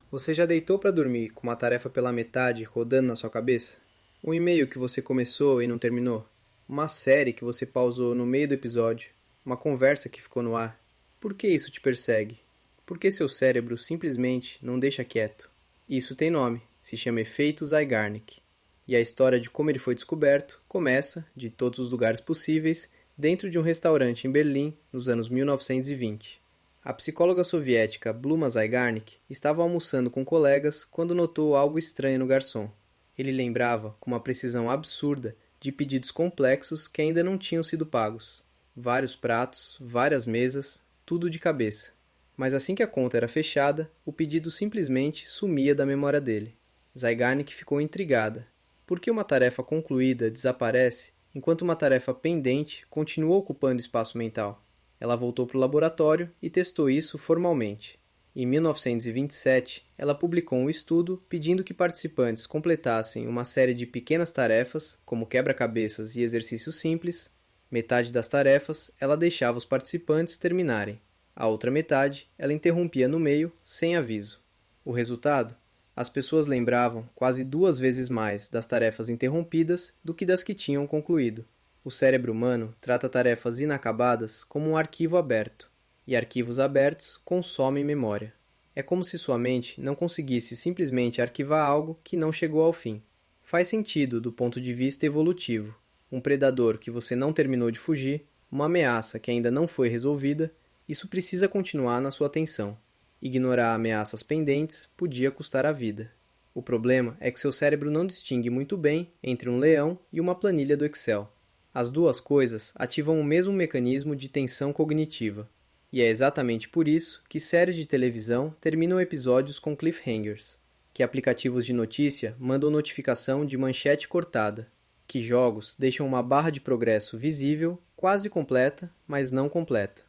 Você já deitou para dormir com uma tarefa pela metade rodando na sua cabeça? Um e-mail que você começou e não terminou? Uma série que você pausou no meio do episódio? Uma conversa que ficou no ar? Por que isso te persegue? Por que seu cérebro simplesmente não deixa quieto? Isso tem nome, se chama efeito Zeigarnik. E a história de como ele foi descoberto começa, de todos os lugares possíveis, dentro de um restaurante em Berlim, nos anos 1920. A psicóloga soviética Bluma Zygarnik estava almoçando com colegas quando notou algo estranho no garçom. Ele lembrava, com uma precisão absurda, de pedidos complexos que ainda não tinham sido pagos. Vários pratos, várias mesas, tudo de cabeça. Mas assim que a conta era fechada, o pedido simplesmente sumia da memória dele. Zygarnik ficou intrigada. Por que uma tarefa concluída desaparece enquanto uma tarefa pendente continua ocupando espaço mental? Ela voltou para o laboratório e testou isso formalmente. Em 1927, ela publicou um estudo pedindo que participantes completassem uma série de pequenas tarefas, como quebra-cabeças e exercícios simples. Metade das tarefas ela deixava os participantes terminarem. A outra metade ela interrompia no meio, sem aviso. O resultado? As pessoas lembravam quase 2 vezes mais das tarefas interrompidas do que das que tinham concluído. O cérebro humano trata tarefas inacabadas como um arquivo aberto, e arquivos abertos consomem memória. É como se sua mente não conseguisse simplesmente arquivar algo que não chegou ao fim. Faz sentido do ponto de vista evolutivo. Um predador que você não terminou de fugir, uma ameaça que ainda não foi resolvida, isso precisa continuar na sua atenção. Ignorar ameaças pendentes podia custar a vida. O problema é que seu cérebro não distingue muito bem entre um leão e uma planilha do Excel. As duas coisas ativam o mesmo mecanismo de tensão cognitiva. E é exatamente por isso que séries de televisão terminam episódios com cliffhangers, que aplicativos de notícia mandam notificação de manchete cortada, que jogos deixam uma barra de progresso visível, quase completa, mas não completa.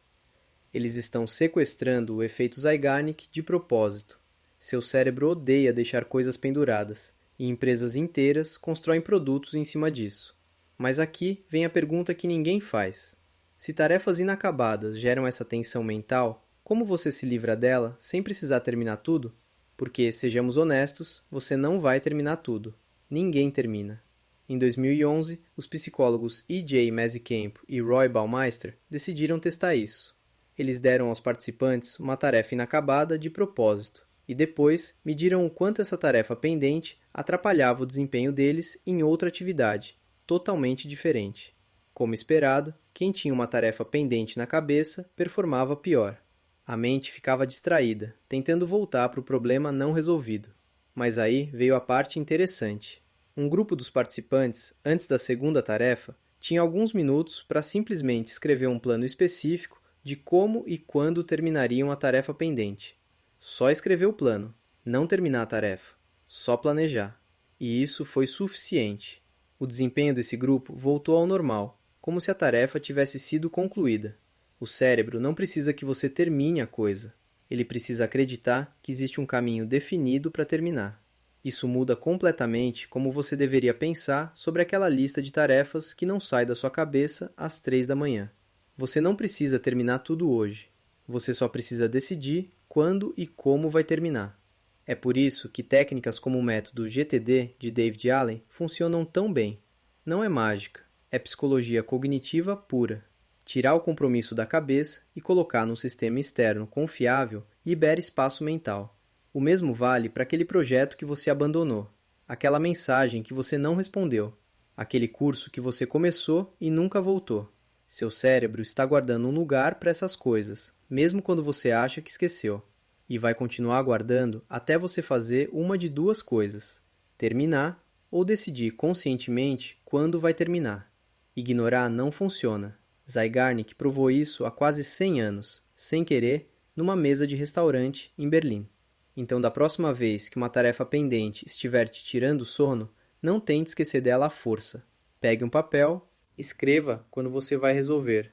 Eles estão sequestrando o efeito Zeigarnik de propósito. Seu cérebro odeia deixar coisas penduradas, e empresas inteiras constroem produtos em cima disso. Mas aqui vem a pergunta que ninguém faz. Se tarefas inacabadas geram essa tensão mental, como você se livra dela sem precisar terminar tudo? Porque, sejamos honestos, você não vai terminar tudo. Ninguém termina. Em 2011, os psicólogos E.J. Mazicamp e Roy Baumeister decidiram testar isso. Eles deram aos participantes uma tarefa inacabada de propósito e depois mediram o quanto essa tarefa pendente atrapalhava o desempenho deles em outra atividade, totalmente diferente. Como esperado, quem tinha uma tarefa pendente na cabeça performava pior. A mente ficava distraída, tentando voltar para o problema não resolvido. Mas aí veio a parte interessante. Um grupo dos participantes, antes da segunda tarefa, tinha alguns minutos para simplesmente escrever um plano específico de como e quando terminariam a tarefa pendente. Só escrever o plano, não terminar a tarefa, só planejar. E isso foi suficiente. O desempenho desse grupo voltou ao normal, como se a tarefa tivesse sido concluída. O cérebro não precisa que você termine a coisa. Ele precisa acreditar que existe um caminho definido para terminar. Isso muda completamente como você deveria pensar sobre aquela lista de tarefas que não sai da sua cabeça às 3 da manhã. Você não precisa terminar tudo hoje. Você só precisa decidir quando e como vai terminar. É por isso que técnicas como o método GTD de David Allen funcionam tão bem. Não é mágica, é psicologia cognitiva pura. Tirar o compromisso da cabeça e colocar num sistema externo confiável libera espaço mental. O mesmo vale para aquele projeto que você abandonou, aquela mensagem que você não respondeu, aquele curso que você começou e nunca voltou. Seu cérebro está guardando um lugar para essas coisas, mesmo quando você acha que esqueceu. E vai continuar guardando até você fazer uma de duas coisas: terminar ou decidir conscientemente quando vai terminar. Ignorar não funciona. Zygarnik provou isso há quase 100 anos, sem querer, numa mesa de restaurante em Berlim. Então, da próxima vez que uma tarefa pendente estiver te tirando o sono, não tente esquecer dela à força. Pegue um papel, escreva quando você vai resolver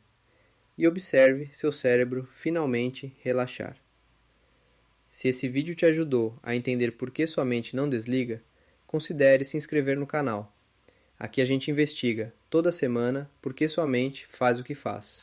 e observe seu cérebro finalmente relaxar. Se esse vídeo te ajudou a entender por que sua mente não desliga, considere se inscrever no canal. Aqui a gente investiga, toda semana, por que sua mente faz o que faz.